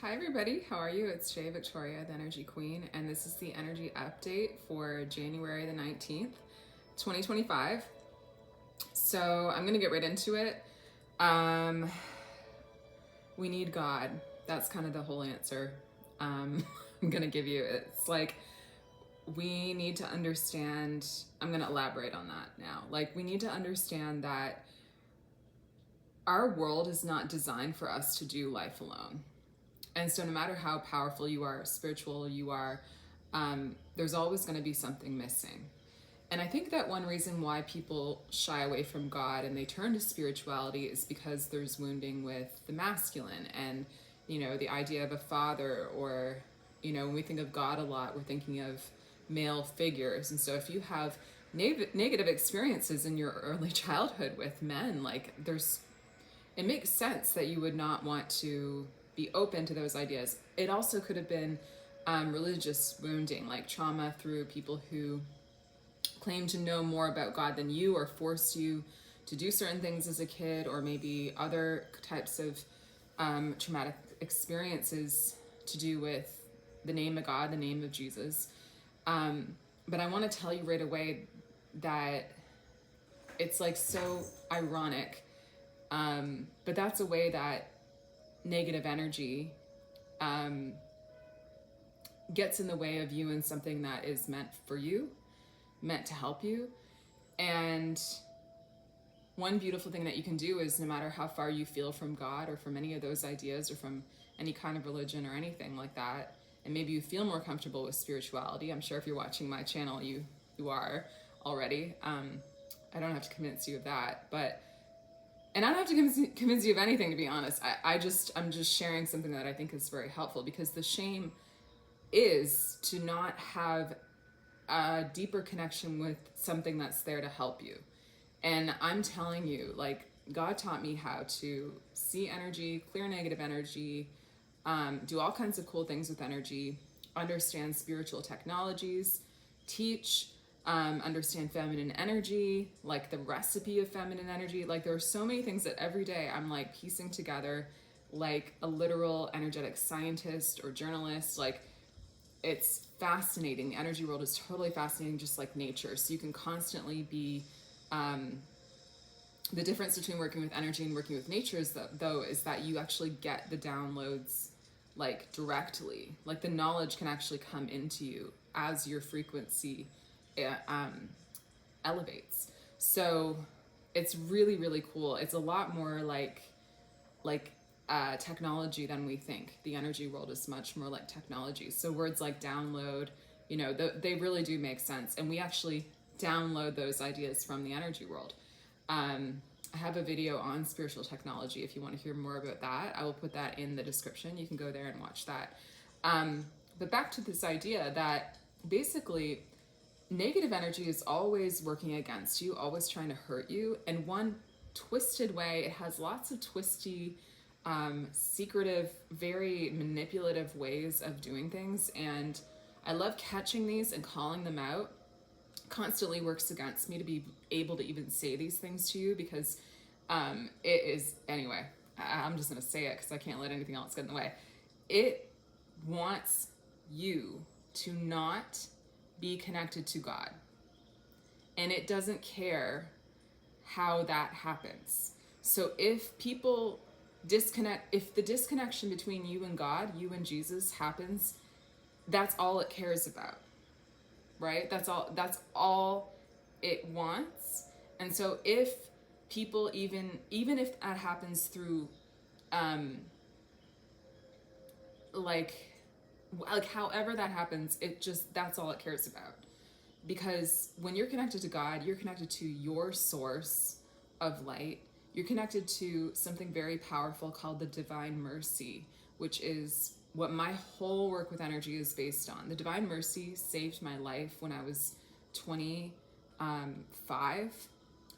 Hi everybody, how are you? It's Jay Victoria, the Energy Queen, and this is the energy update for January the 19th, 2025. So I'm gonna get right into it. Um, we need God. That's kind of the whole answer I'm gonna give you. It's like we need to understand, I'm gonna elaborate on that now. Like, we need to understand that our world is not designed for us to do life alone. And so no matter how powerful you are, spiritual you are, there's always going to be something missing. And I think that one reason why people shy away from God and they turn to spirituality is because there's wounding with the masculine and, the idea of a father, or, when we think of God a lot, we're thinking of male figures. And so if you have negative experiences in your early childhood with men, like it makes sense that you would not want to be open to those ideas. It also could have been religious wounding, like trauma through people who claim to know more about God than you, or force you to do certain things as a kid, or maybe other types of traumatic experiences to do with the name of God, the name of Jesus. But I want to tell you right away that it's like so ironic. But that's a way that negative energy gets in the way of you and something that is meant for you, meant to help you. And one beautiful thing that you can do is, no matter how far you feel from God or from any of those ideas or from any kind of religion or anything like that, and maybe you feel more comfortable with spirituality. I'm sure if you're watching my channel, you are already. I don't have to convince you of that, but and I don't have to convince you of anything, to be honest. I'm just sharing something that I think is very helpful, because the shame is to not have a deeper connection with something that's there to help you. And I'm telling you, like, God taught me how to see energy, clear negative energy, do all kinds of cool things with energy, understand spiritual technologies, teach, understand feminine energy, like the recipe of feminine energy. Like, there are so many things that every day I'm like piecing together like a literal energetic scientist or journalist. Like, it's fascinating. The energy world is totally fascinating, just like nature. So you can constantly be, the difference between working with energy and working with nature is that you actually get the downloads like directly. Like, the knowledge can actually come into you as your frequency elevates. So it's really, really cool. It's a lot more like technology than we think. The energy world is much more like technology. So words like download, they really do make sense. And we actually download those ideas from the energy world. I have a video on spiritual technology. If you want to hear more about that, I will put that in the description. You can go there and watch that. But back to this idea that basically negative energy is always working against you, always trying to hurt you. In one twisted way, it has lots of twisty, secretive, very manipulative ways of doing things. And I love catching these and calling them out. Constantly works against me to be able to even say these things to you, because it is, anyway, I'm just going to say it because I can't let anything else get in the way. It wants you to not be connected to God. And it doesn't care how that happens. So if people disconnect, if the disconnection between you and God, you and Jesus happens, that's all it cares about. Right? That's all it wants. And so if people even if that happens through like however that happens, that's all it cares about. Because when you're connected to God, you're connected to your source of light. You're connected to something very powerful called the divine mercy, which is what my whole work with energy is based on. The divine mercy saved my life when I was 25,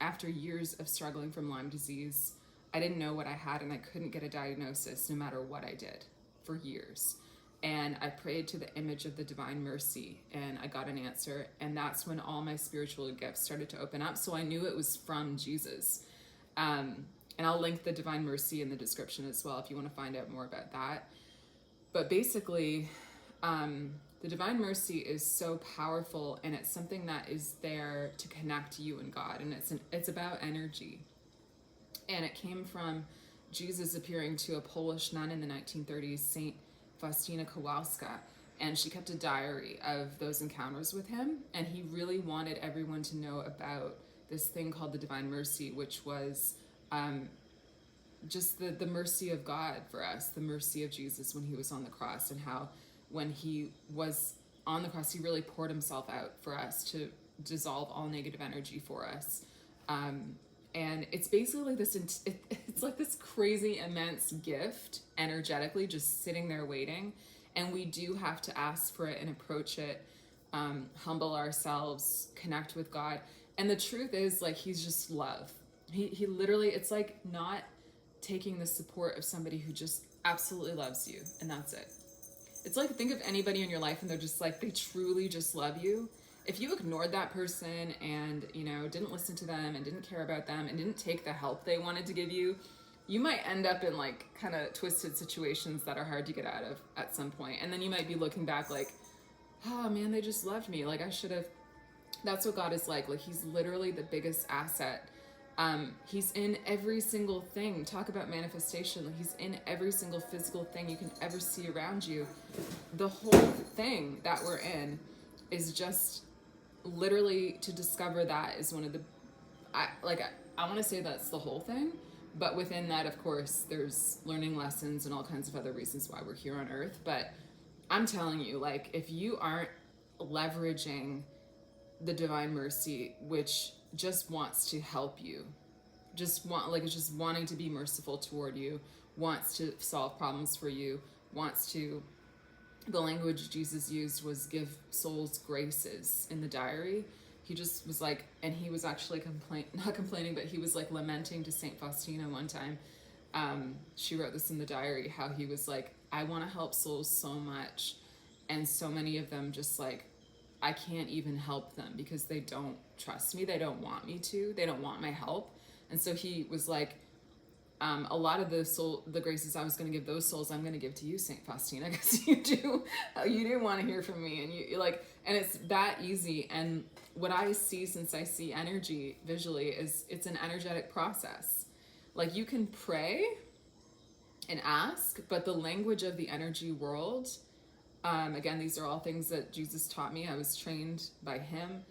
after years of struggling from Lyme disease. I didn't know what I had, and I couldn't get a diagnosis no matter what I did for years. And I prayed to the image of the divine mercy, and I got an answer. And that's when all my spiritual gifts started to open up. So I knew it was from Jesus. And I'll link the divine mercy in the description as well if you want to find out more about that. But basically, the divine mercy is so powerful, and it's something that is there to connect you and God, and it's about energy. And it came from Jesus appearing to a Polish nun in the 1930s, Saint Faustina Kowalska, and she kept a diary of those encounters with him, and he really wanted everyone to know about this thing called the divine mercy, which was just the mercy of God for us, the mercy of Jesus when he was on the cross, and how when he was on the cross, he really poured himself out for us to dissolve all negative energy for us. And it's basically it's like this crazy immense gift energetically just sitting there waiting. And we do have to ask for it and approach it, humble ourselves, connect with God. And the truth is, like, he's just love. He literally, it's like not taking the support of somebody who just absolutely loves you, and that's it. It's like, think of anybody in your life and they're just like, they truly just love you. If you ignored that person and, didn't listen to them and didn't care about them and didn't take the help they wanted to give you, you might end up in like kind of twisted situations that are hard to get out of at some point. And then you might be looking back like, oh man, they just loved me. Like I should have. That's what God is like. Like he's literally the biggest asset. He's in every single thing. Talk about manifestation. Like he's in every single physical thing you can ever see around you. The whole thing that we're in is just literally to discover that is one of the, I want to say that's the whole thing, but within that, of course, there's learning lessons and all kinds of other reasons why we're here on earth. But I'm telling you, like, if you aren't leveraging the divine mercy, which just wants to help you, it's just wanting to be merciful toward you, wants to solve problems for you, the language Jesus used was give souls graces in the diary. He just was like, and he was actually not complaining, but he was like lamenting to Saint Faustina one time. She wrote this in the diary, how he was like, I want to help souls so much, and so many of them just like, I can't even help them because they don't trust me. They don't want me to. They don't want my help. And so he was like, a lot of the graces I was going to give those souls, I'm going to give to you, Saint Faustina, because you do want to hear from me, and you like, and it's that easy. And what I see, since I see energy visually, is it's an energetic process. Like you can pray and ask, but the language of the energy world. Again, these are all things that Jesus taught me. I was trained by him.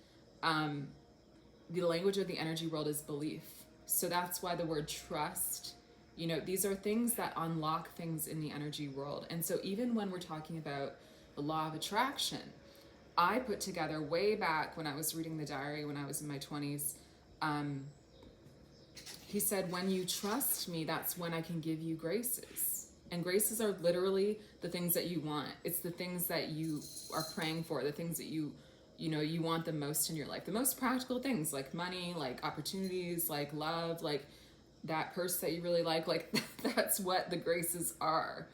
The language of the energy world is belief. So that's why the word trust, these are things that unlock things in the energy world. And so even when we're talking about the law of attraction, I put together way back when I was reading the diary, when I was in my 20s, he said, when you trust me, that's when I can give you graces. And graces are literally the things that you want. It's the things that you are praying for, the things that you want the most in your life. The most practical things, like money, like opportunities, like love, like that purse that you really like that's what the graces are.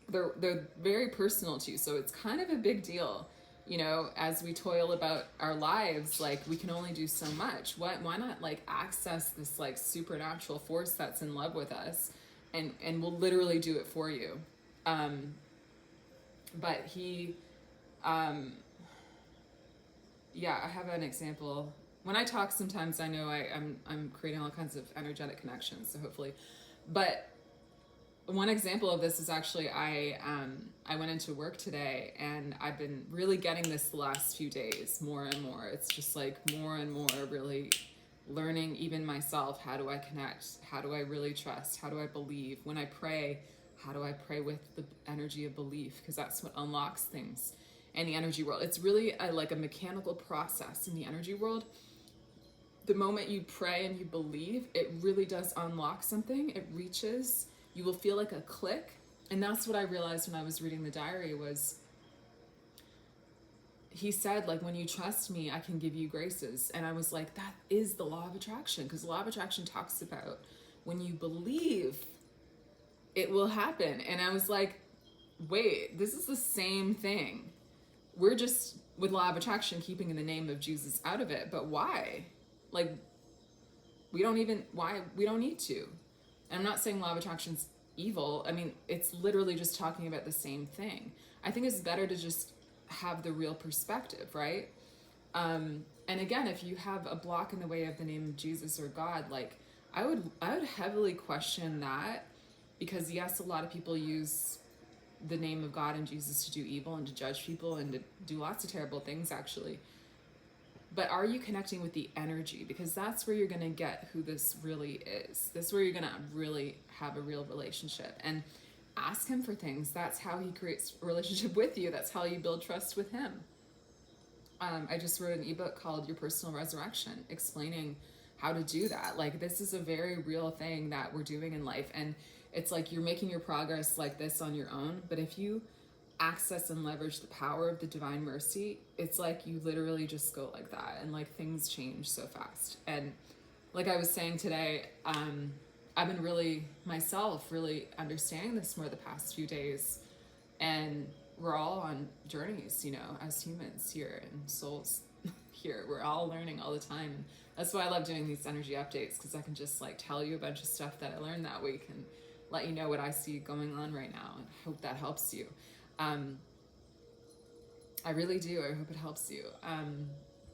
They're very personal to you. So it's kind of a big deal, as we toil about our lives, like we can only do so much. Why not like access this like supernatural force that's in love with us? And will literally do it for you. But he, I have an example. When I talk, sometimes I know I'm creating all kinds of energetic connections, so hopefully. But one example of this is actually I went into work today, and I've been really getting this the last few days, more and more. It's just like more and more really learning, even myself, how do I connect? How do I really trust? How do I believe? When I pray, how do I pray with the energy of belief? Because that's what unlocks things in the energy world. It's really like a mechanical process in the energy world. The moment you pray and you believe, it really does unlock something. It reaches. You will feel like a click. And that's what I realized when I was reading the diary was, he said, like, when you trust me, I can give you graces. And I was like, that is the law of attraction, because the law of attraction talks about when you believe, it will happen. And I was like, wait, this is the same thing. We're just, with law of attraction, keeping the name of Jesus out of it. But why? Like, we don't need to. And I'm not saying law of attraction's evil. I mean, it's literally just talking about the same thing. I think it's better to just have the real perspective, right? And again, if you have a block in the way of the name of Jesus or God, like I would heavily question that, because yes, a lot of people use the name of God and Jesus to do evil and to judge people and to do lots of terrible things, actually. But are you connecting with the energy? Because that's where you're going to get who this really is. That's where you're going to really have a real relationship. And ask him for things. That's how he creates a relationship with you. That's how you build trust with him. I just wrote an ebook called Your Personal Resurrection, explaining how to do that. Like, this is a very real thing that we're doing in life. And it's like you're making your progress like this on your own. But if you access and leverage the power of the divine mercy, it's like you literally just go like that, and like things change so fast. And like I was saying today, I've been really myself really understanding this more the past few days, and we're all on journeys, you know, as humans here and souls here. We're all learning all the time. And that's why I love doing these energy updates, because I can just like tell you a bunch of stuff that I learned that week and let you know what I see going on right now, and hope that helps you. I really do. I hope it helps you.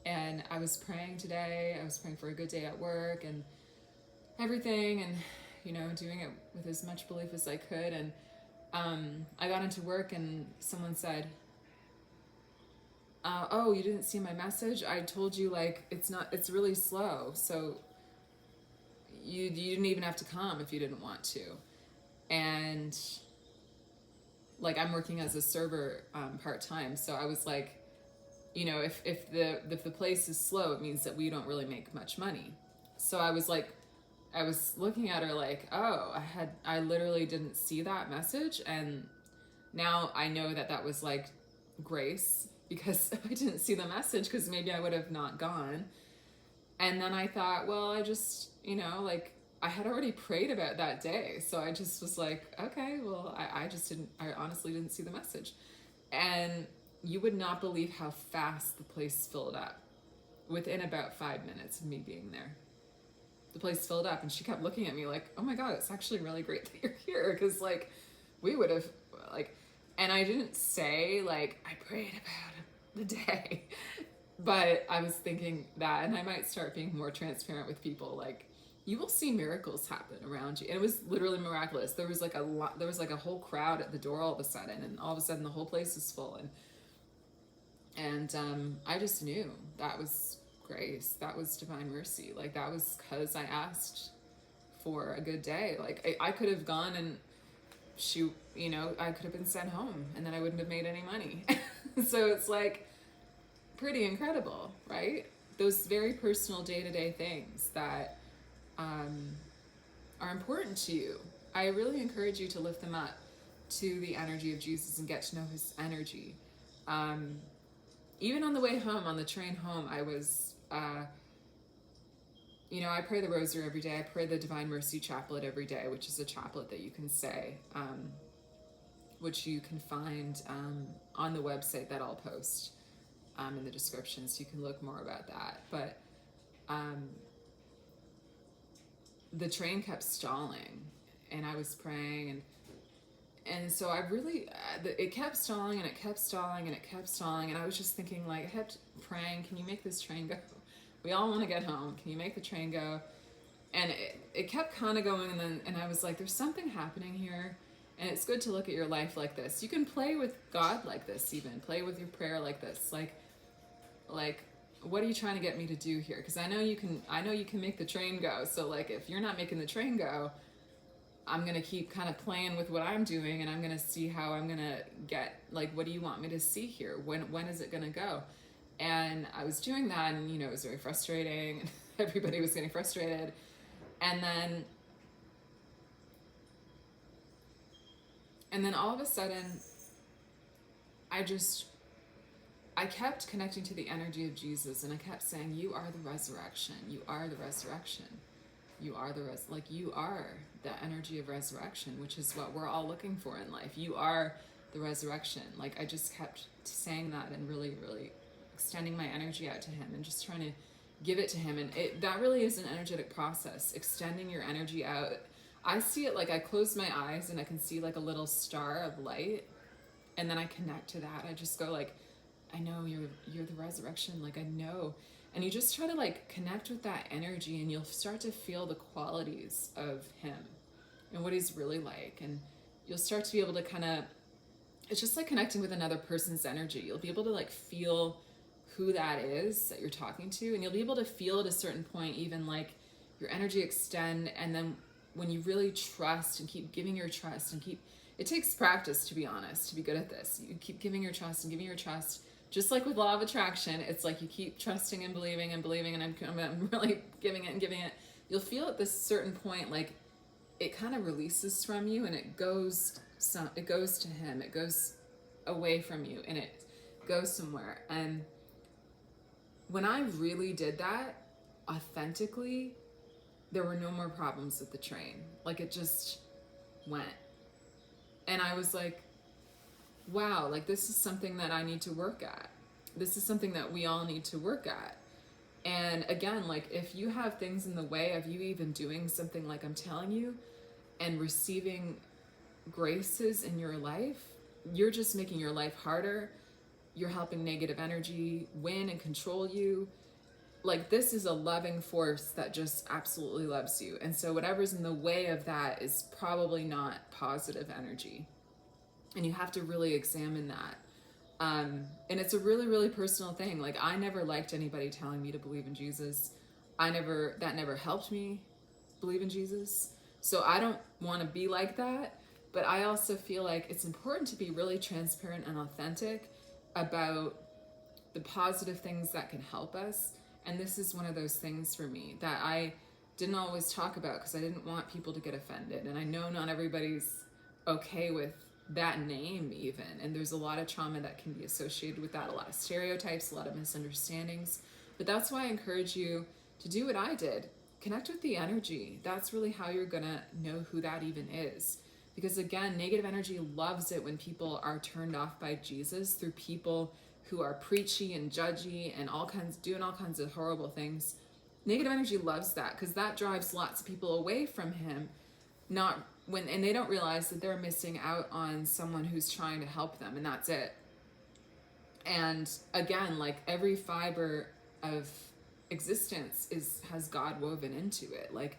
And I was praying today. I was praying for a good day at work and everything, and, you know, doing it with as much belief as I could. And I got into work and someone said, oh, you didn't see my message? I told you, like, it's really slow. So you didn't even have to come if you didn't want to. And like, I'm working as a server part-time, so I was like, you know, if the place is slow, it means that we don't really make much money. So I was looking at her like, oh, I literally didn't see that message, and now I know that was like grace, because I didn't see the message, because maybe I would have not gone. And then I thought, well, I just, you know, like, I had already prayed about that day. So I just was like, okay, well, I honestly didn't see the message. And you would not believe how fast the place filled up within about 5 minutes of me being there. The place filled up, and she kept looking at me like, oh my God, it's actually really great that you're here. Because like, we would have like, and I didn't say like, I prayed about the day, but I was thinking that, and I might start being more transparent with people. Like, you will see miracles happen around you. And it was literally miraculous. There was like a whole crowd at the door all of a sudden, and all of a sudden the whole place was full. And I just knew that was grace. That was divine mercy. Like, that was because I asked for a good day. Like, I could have gone and shoot, you know, I could have been sent home, and then I wouldn't have made any money. So it's like pretty incredible, right? Those very personal day-to-day things that are important to you. I really encourage you to lift them up to the energy of Jesus and get to know his energy. Even on the way home, on the train home, I was, you know, I pray the rosary every day. I pray the Divine Mercy Chaplet every day, which is a chaplet that you can say, which you can find on the website that I'll post in the description, so you can look more about that. But the train kept stalling, and I was praying, and so I really, it kept stalling, and it kept stalling, and it kept stalling, and I was just thinking, like, I kept praying, can you make this train go? We all want to get home. Can you make the train go? And it kept kind of going, and I was like, there's something happening here, and it's good to look at your life like this. You can play with God like this, even. Play with your prayer like this. Like, what are you trying to get me to do here? Because I know you can make the train go. So like, if you're not making the train go, I'm going to keep kind of playing with what I'm doing, and I'm going to see how I'm going to get, like, what do you want me to see here? When is it going to go? And I was doing that, and, you know, it was very frustrating, and everybody was getting frustrated. And then all of a sudden, I kept connecting to the energy of Jesus, and I kept saying, you are the resurrection. You are the resurrection. You are you are the energy of resurrection, which is what we're all looking for in life. You are the resurrection. Like, I just kept saying that, and really, really extending my energy out to him, and just trying to give it to him. And that really is an energetic process, extending your energy out. I see it like I close my eyes and I can see like a little star of light, and then I connect to that. I just go like, I know you're the resurrection, like I know. And you just try to like connect with that energy, and you'll start to feel the qualities of him and what he's really like. And you'll start to be able to kind of, it's just like connecting with another person's energy. You'll be able to like feel who that is that you're talking to, and you'll be able to feel at a certain point even like your energy extend. And then when you really trust and keep giving your trust and keep, it takes practice, to be honest, to be good at this. You keep giving your trust and giving your trust, just like with law of attraction. It's like you keep trusting and believing and believing, and I'm really giving it and giving it. You'll feel at this certain point like it kind of releases from you, and it goes to him, it goes away from you, and it goes somewhere. And when I really did that authentically, there were no more problems with the train. Like it just went. And I was like, wow, like this is something that I need to work at. This is something that we all need to work at. And again, like if you have things in the way of you even doing something like I'm telling you and receiving graces in your life, you're just making your life harder. You're helping negative energy win and control you. Like this is a loving force that just absolutely loves you. And so whatever's in the way of that is probably not positive energy. And you have to really examine that. And it's a really, really personal thing. Like I never liked anybody telling me to believe in Jesus. That never helped me believe in Jesus. So I don't want to be like that. But I also feel like it's important to be really transparent and authentic about the positive things that can help us. And this is one of those things for me that I didn't always talk about because I didn't want people to get offended. And I know not everybody's okay with that name even. And there's a lot of trauma that can be associated with that, a lot of stereotypes, a lot of misunderstandings. But that's why I encourage you to do what I did. Connect with the energy. That's really how you're gonna know who that even is. Because again, negative energy loves it when people are turned off by Jesus through people who are preachy and judgy and doing all kinds of horrible things. Negative energy loves that because that drives lots of people away from him, and they don't realize that they're missing out on someone who's trying to help them, and that's it. And again, like every fiber of existence has God woven into it. Like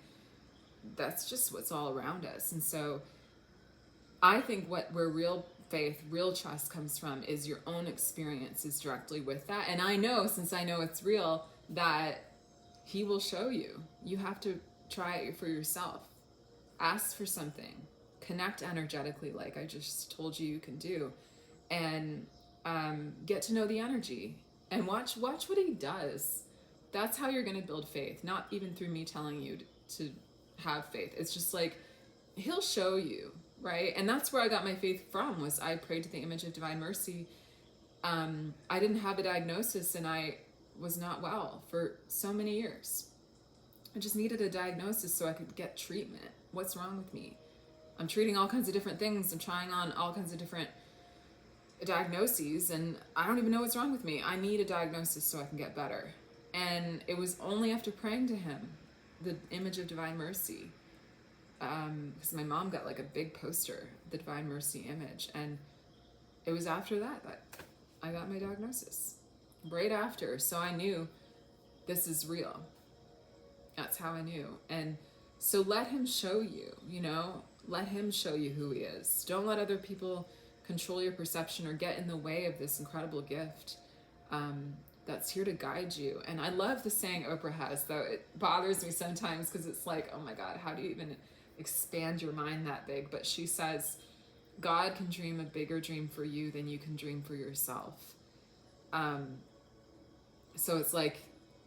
that's just what's all around us. And so I think where real faith, real trust comes from is your own experiences directly with that. And I know, since I know it's real, that he will show you. You have to try it for yourself. Ask for something. Connect energetically, like I just told you can do. And get to know the energy. And watch what he does. That's how you're going to build faith. Not even through me telling you to have faith. It's just like, he'll show you. Right? And that's where I got my faith from, was I prayed to the image of divine mercy. I didn't have a diagnosis and I was not well for so many years. I just needed a diagnosis so I could get treatment. What's wrong with me? I'm treating all kinds of different things. I'm trying on all kinds of different diagnoses and I don't even know what's wrong with me. I need a diagnosis so I can get better. And it was only after praying to him, the image of divine mercy, because my mom got like a big poster, the Divine Mercy image, and it was after that I got my diagnosis, right after. So I knew this is real. That's how I knew. And so let him show you, let him show you who he is. Don't let other people control your perception or get in the way of this incredible gift that's here to guide you. And I love the saying Oprah has, though it bothers me sometimes because it's like, oh my God, how do you even expand your mind that big? But she says, God can dream a bigger dream for you than you can dream for yourself. So it's like,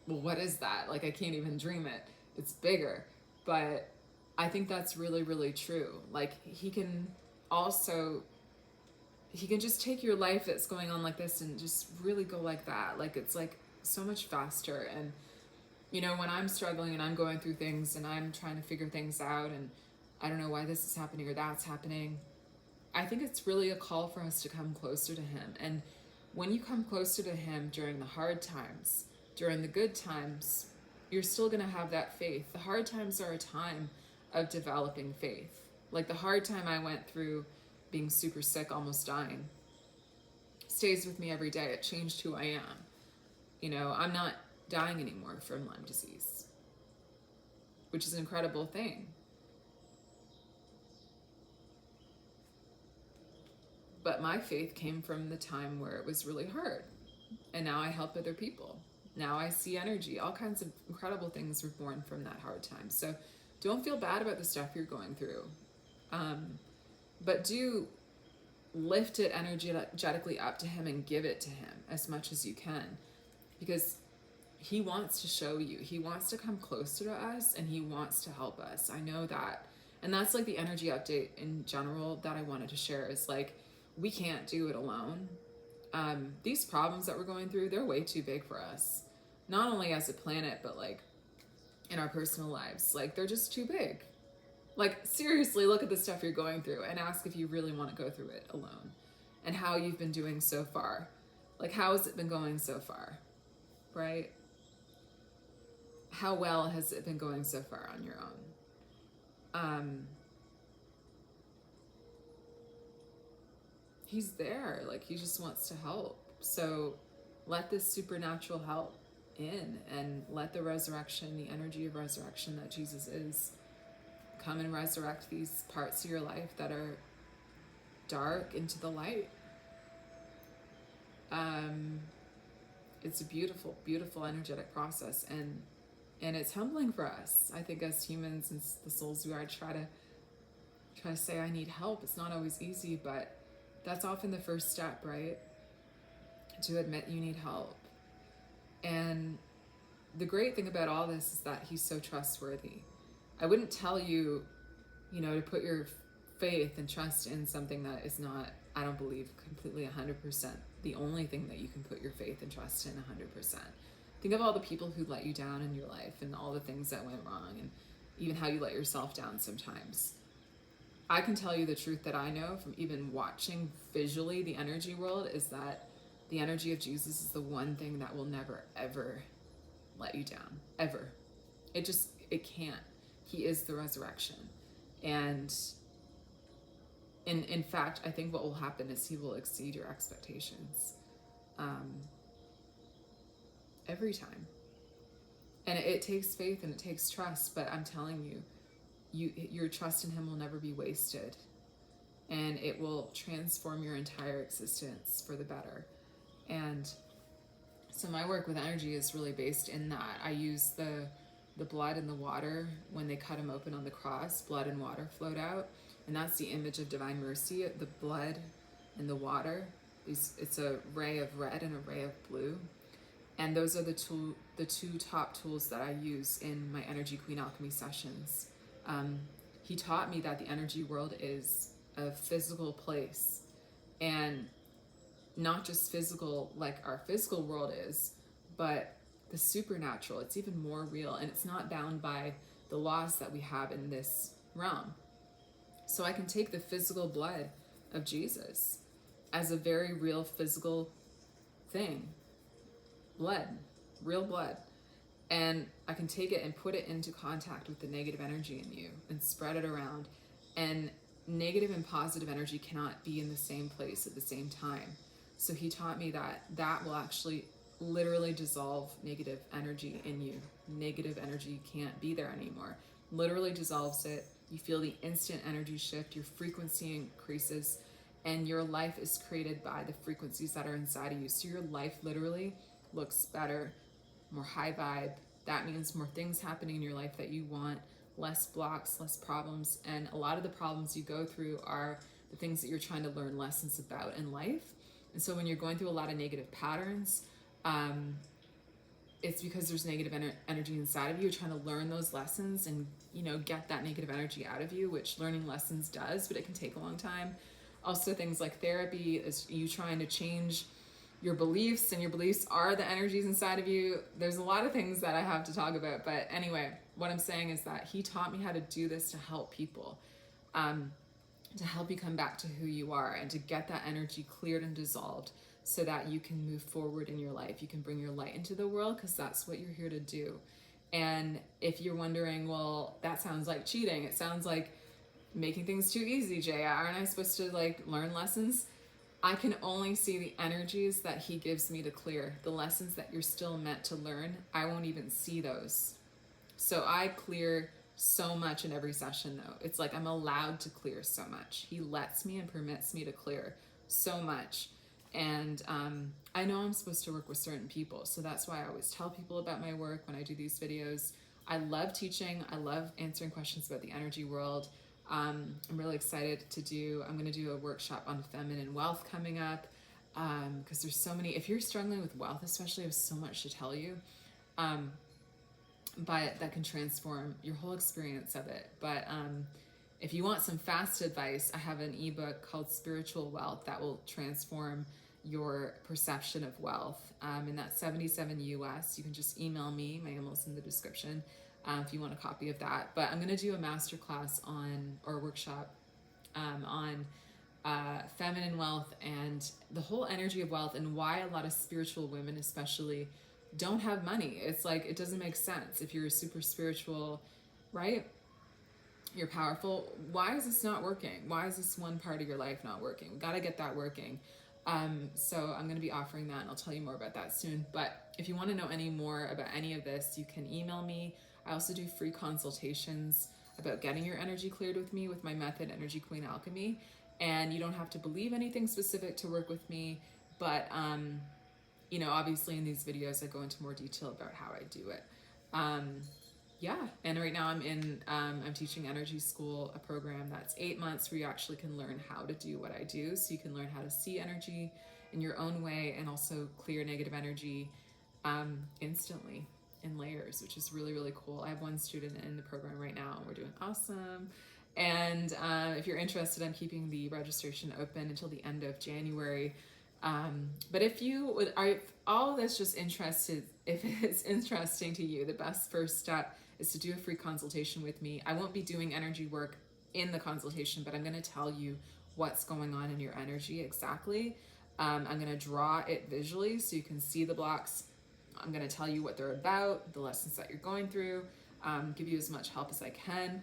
well, what is that? Like, I can't even dream it. It's bigger. But I think that's really, really true. Like, he can just take your life that's going on like this and just really go like that. Like, it's like so much faster. And when I'm struggling and I'm going through things and I'm trying to figure things out and I don't know why this is happening or that's happening, I think it's really a call for us to come closer to him. And when you come closer to him during the hard times, during the good times, you're still going to have that faith. The hard times are a time of developing faith. Like the hard time I went through being super sick, almost dying, stays with me every day. It changed who I am. You know, I'm not dying anymore from Lyme disease, which is an incredible thing. But my faith came from the time where it was really hard. And now I help other people. Now I see energy. All kinds of incredible things were born from that hard time. So don't feel bad about the stuff you're going through. But do lift it energetically up to him and give it to him as much as you can. Because he wants to show you. He wants to come closer to us, and he wants to help us. I know that. And that's like the energy update in general that I wanted to share, is like, we can't do it alone. These problems that we're going through, they're way too big for us. Not only as a planet, but like in our personal lives. Like, they're just too big. Like, seriously, look at the stuff you're going through and ask if you really want to go through it alone, and how you've been doing so far. Like, how has it been going so far, right? How well has it been going so far on your own? He's there. Like, he just wants to help. So let this supernatural help in, and let the resurrection, the energy of resurrection that Jesus is, come and resurrect these parts of your life that are dark into the light. It's a beautiful, beautiful energetic process, and it's humbling for us. I think as humans and the souls we are, try to say I need help. It's not always easy, but that's often the first step, right? To admit you need help. And the great thing about all this is that he's so trustworthy. I wouldn't tell you, you know, to put your faith and trust in something that is not, I don't believe, completely 100% the only thing that you can put your faith and trust in 100%. Think of all the people who let you down in your life, and all the things that went wrong, and even how you let yourself down sometimes. I can tell you the truth that I know from even watching visually the energy world, is that the energy of Jesus is the one thing that will never, ever let you down. Ever. It can't. He is the resurrection. And in fact, I think what will happen is he will exceed your expectations every time. And it takes faith and it takes trust, but I'm telling you, your trust in him will never be wasted, and it will transform your entire existence for the better. And so my work with energy is really based in that. I use the blood and the water. When they cut him open on the cross, blood and water flowed out, and that's the image of divine mercy. The blood and the water, it's a ray of red and a ray of blue, and those are the two top tools that I use in my Energy Queen Alchemy sessions. He taught me that the energy world is a physical place, and not just physical like our physical world is, but the supernatural. It's even more real, and it's not bound by the laws that we have in this realm. So I can take the physical blood of Jesus as a very real physical thing, blood, real blood. And I can take it and put it into contact with the negative energy in you and spread it around. And negative and positive energy cannot be in the same place at the same time. So he taught me that will actually literally dissolve negative energy in you. Negative energy can't be there anymore. Literally dissolves it. You feel the instant energy shift. Your frequency increases, and your life is created by the frequencies that are inside of you. So your life literally looks better, more high vibe. That means more things happening in your life that you want, less blocks, less problems. And a lot of the problems you go through are the things that you're trying to learn lessons about in life. And so when you're going through a lot of negative patterns, it's because there's negative energy inside of you. You're trying to learn those lessons and, you know, get that negative energy out of you, which learning lessons does, but it can take a long time. Also, things like therapy is you trying to change your beliefs, and your beliefs are the energies inside of you. There's a lot of things that I have to talk about, but anyway, what I'm saying is that he taught me how to do this to help people, to help you come back to who you are, and to get that energy cleared and dissolved so that you can move forward in your life. You can bring your light into the world, because that's what you're here to do. And if you're wondering, well, that sounds like cheating, it sounds like making things too easy, Jay. Aren't I supposed to like learn lessons? I can only see the energies that he gives me to clear. The lessons that you're still meant to learn, I won't even see those. So I clear so much in every session, though. It's like I'm allowed to clear so much. He lets me and permits me to clear so much. And I know I'm supposed to work with certain people. So that's why I always tell people about my work when I do these videos. I love teaching. I love answering questions about the energy world. I'm really excited to I'm going to do a workshop on feminine wealth coming up, because there's so many. If you're struggling with wealth, especially, I have so much to tell you. But that can transform your whole experience of it. But if you want some fast advice, I have an ebook called Spiritual Wealth that will transform your perception of wealth. And that's $77 US. You can just email me. My email's in the description if you want a copy of that. But I'm going to do a masterclass or a workshop on feminine wealth and the whole energy of wealth, and why a lot of spiritual women especially don't have money. It's like, it doesn't make sense. If you're super spiritual, right? You're powerful. Why is this not working? Why is this one part of your life not working? We got to get that working. So I'm going to be offering that, and I'll tell you more about that soon. But if you want to know any more about any of this, you can email me. I also do free consultations about getting your energy cleared with me with my method, Energy Queen Alchemy. And you don't have to believe anything specific to work with me, but obviously in these videos I go into more detail about how I do it. Yeah, and right now I'm teaching Energy School, a program that's 8 months where you actually can learn how to do what I do. So you can learn how to see energy in your own way and also clear negative energy instantly in layers, which is really, really cool. I have one student in the program right now and we're doing awesome. And if you're interested, I'm keeping the registration open until the end of January. But if you are all this just interested, if it's interesting to you, the best first step is to do a free consultation with me. I won't be doing energy work in the consultation, but I'm going to tell you what's going on in your energy exactly. I'm going to draw it visually so you can see the blocks. I'm going to tell you what they're about, the lessons that you're going through, give you as much help as I can.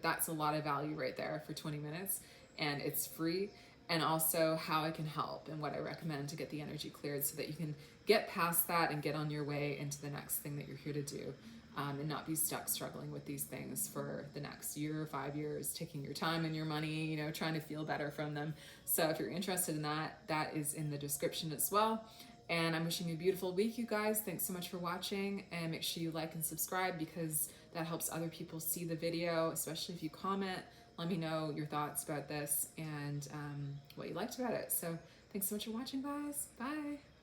That's a lot of value right there for 20 minutes, and it's free. And also how I can help and what I recommend to get the energy cleared so that you can get past that and get on your way into the next thing that you're here to do, and not be stuck struggling with these things for the next year or 5 years, taking your time and your money, trying to feel better from them. So if you're interested in that, that is in the description as well. And I'm wishing you a beautiful week, you guys. Thanks so much for watching, and make sure you like and subscribe because that helps other people see the video, especially if you comment. Let me know your thoughts about this and what you liked about it. So thanks so much for watching, guys. Bye.